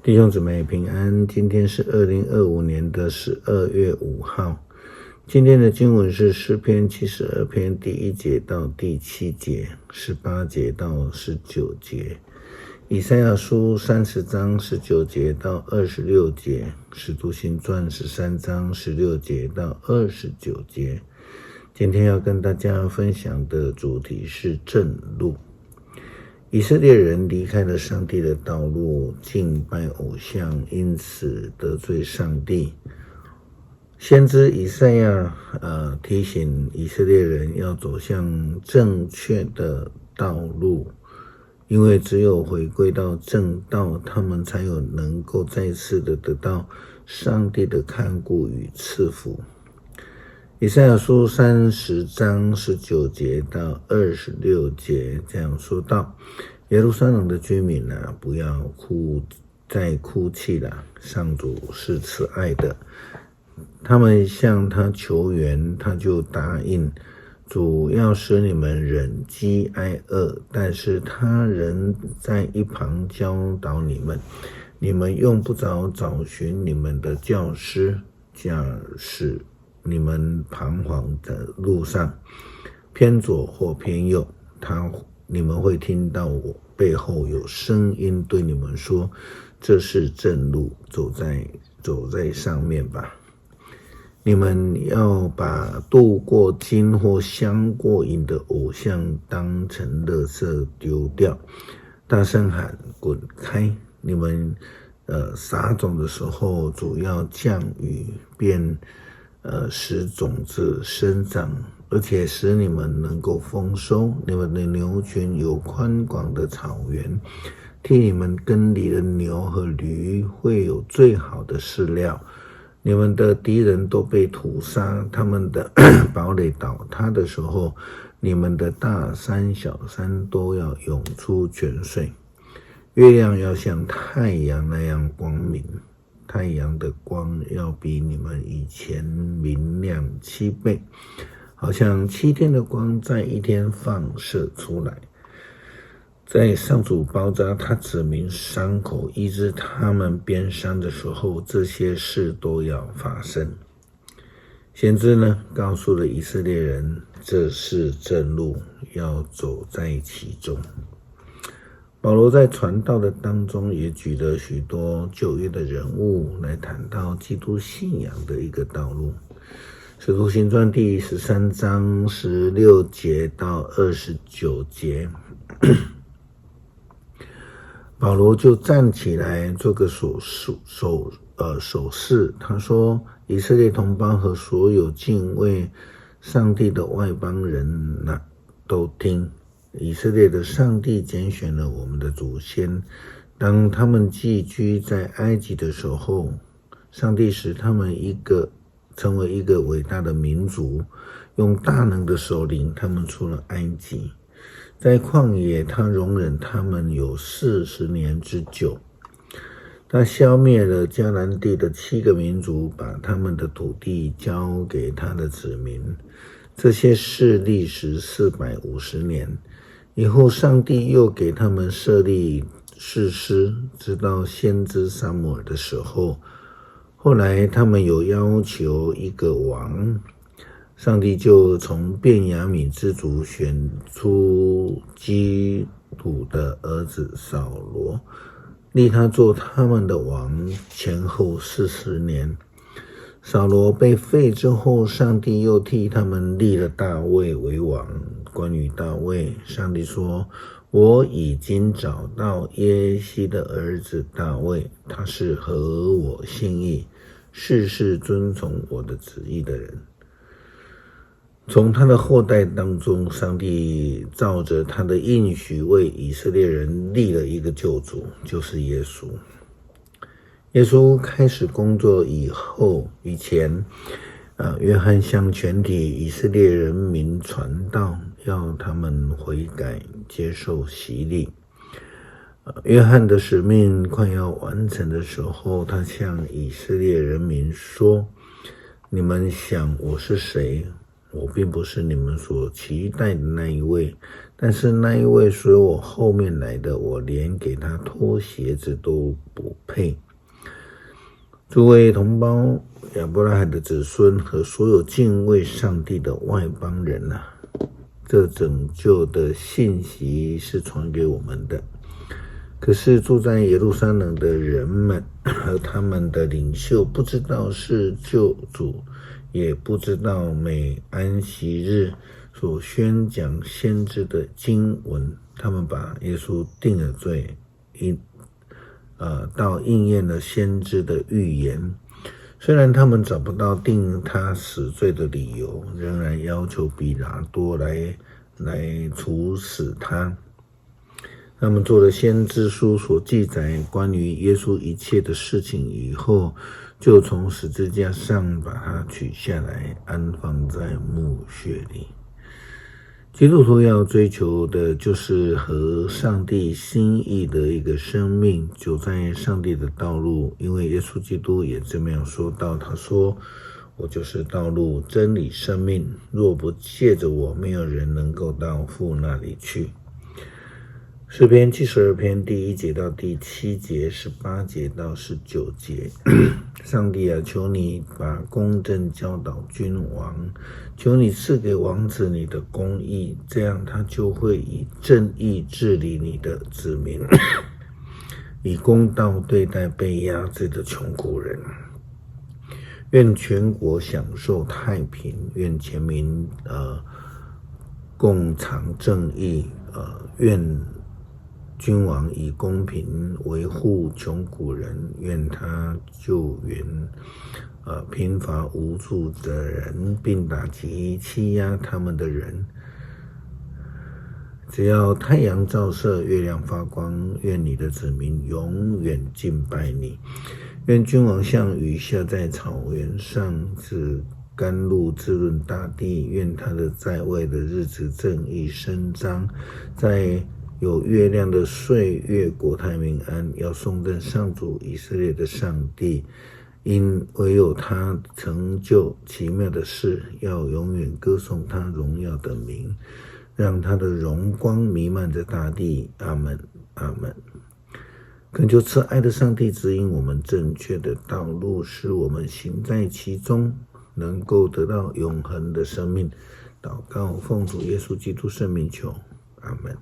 弟兄姊妹平安，今天是2025年的12月5号。今天的经文是诗篇72篇第1节到第7节，18节到19节。以赛亚书30章19节到26节，使徒行传13章16节到29节。今天要跟大家分享的主题是正路。以色列人离开了上帝的道路，敬拜偶像，因此得罪上帝。先知以赛亚提醒以色列人要走向正确的道路，因为只有回归到正道，他们才有能够再次的得到上帝的看顾与赐福。以赛亚书30章19节到26节这样说道：耶路撒冷的居民啊，不要再哭泣了，上主是慈爱的。他们向他求援，他就答应。主要使你们忍饥挨饿，但是他仍在一旁教导你们，你们用不着找寻你们的教师，假使你们彷徨的路上偏左或偏右，你们会听到我背后有声音对你们说，这是正路，走在上面吧。你们要把镀过金或镶过银的偶像当成垃圾丢掉，大声喊滚开。你们撒种的时候，主要降雨，便使种子生长，而且使你们能够丰收。你们的牛群有宽广的草原，替你们耕犁的牛和驴会有最好的饲料。你们的敌人都被屠杀，他们的堡垒倒塌的时候，你们的大山小山都要涌出泉水。月亮要像太阳那样光明，太阳的光要比你们以前明亮7倍，好像7天的光在一天放射出来。在上主包扎他子民伤口，医治他们鞭伤的时候，这些事都要发生。先知呢，告诉了以色列人，这是正路，要走在其中。保罗在传道的当中也举了许多旧约的人物来谈到基督信仰的一个道路。使徒行传第13章16节到29节保罗就站起来做个手势，他说：以色列同胞和所有敬畏上帝的外邦人都听，以色列的上帝拣选了我们的祖先，当他们寄居在埃及的时候，上帝使他们成为一个伟大的民族，用大能的手领他们出了埃及。在旷野，他容忍他们有40年之久。他消灭了迦南地的7个民族，把他们的土地交给他的子民。这些事历时450年。以后上帝又给他们设立士师，直到先知撒母耳的时候。后来他们有要求一个王，上帝就从便雅悯之族选出基督的儿子扫罗，立他做他们的王，前后40年。扫罗被废之后，上帝又替他们立了大卫为王。关于大卫，上帝说：我已经找到耶西的儿子大卫，他是合我心意，事事遵从我的旨意的人。从他的后代当中，上帝照着他的应许为以色列人立了一个救主，就是耶稣。耶稣开始工作以前，约翰向全体以色列人民传道，要他们悔改，接受洗礼。约翰的使命快要完成的时候，他向以色列人民说：你们想我是谁？我并不是你们所期待的那一位，但是那一位随我后面来的，我连给他脱鞋子都不配。诸位同胞，亚伯拉罕的子孙和所有敬畏上帝的外邦人啊，这拯救的信息是传给我们的。可是住在耶路撒冷的人们和他们的领袖不知道是救主，也不知道每安息日所宣讲先知的经文，他们把耶稣定了罪，到应验了先知的预言。虽然他们找不到定他死罪的理由，仍然要求比拉多来处死他。他们做了先知书所记载关于耶稣一切的事情以后，就从十字架上把它取下来，安放在墓穴里。基督徒要追求的就是合上帝心意的一个生命，走在上帝的道路，因为耶稣基督也这么样说到，他说：我就是道路、真理、生命，若不借着我，没有人能够到父那里去。诗篇72篇第1节到第7节、18节到19节。上帝啊，求你把公正教导君王，求你赐给王子你的公义，这样他就会以正义治理你的子民，以公道对待被压制的穷苦人。愿全国享受太平，愿全民共尝正义，愿君王以公平维护穷苦人，愿他救援贫乏无助的人，并打击欺压他们的人。只要太阳照射，月亮发光，愿你的子民永远敬拜你。愿君王像雨下在草原上，使甘露滋润大地。愿他的在位的日子正义伸张，在有月亮的岁月国泰民安。要颂赞上主以色列的上帝，因唯有他成就奇妙的事，要永远歌颂他荣耀的名，让他的荣光弥漫着大地。阿们，阿们。恳求慈爱的上帝指引我们正确的道路，使我们行在其中，能够得到永恒的生命。祷告奉主耶稣基督圣名求，阿们。